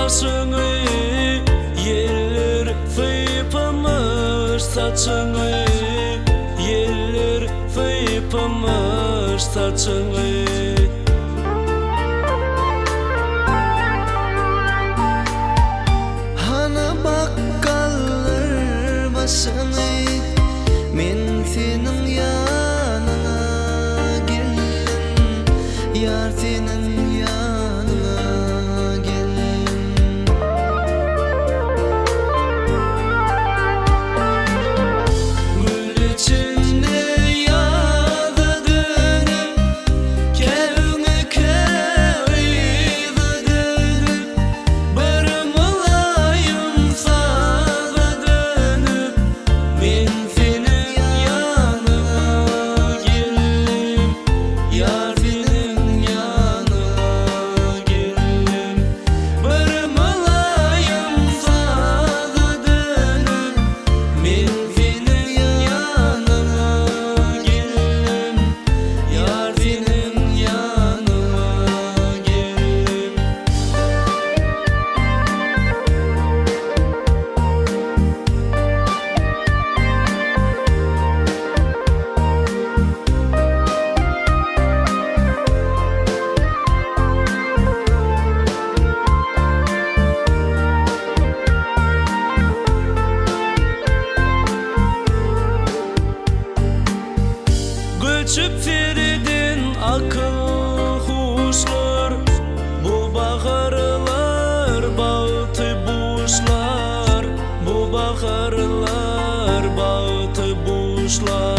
başını yeller fıypamış saçını yeller fıypamış saçını Hana bakkallar başını men senin yanına geldim yar senin yanına geldim gül içinde yağda dönüp kelme kevide dönüp bir mulayim sağa dönüp men senin yanına geldim yar senin yanına geldim bir mulayim sağa dönüp men senin yanına geldim yar senin yanına geldim Göçüp Feridin akıl huşlar bu baharlar bağıtı buşlar bu baharlar bağıtı buşlar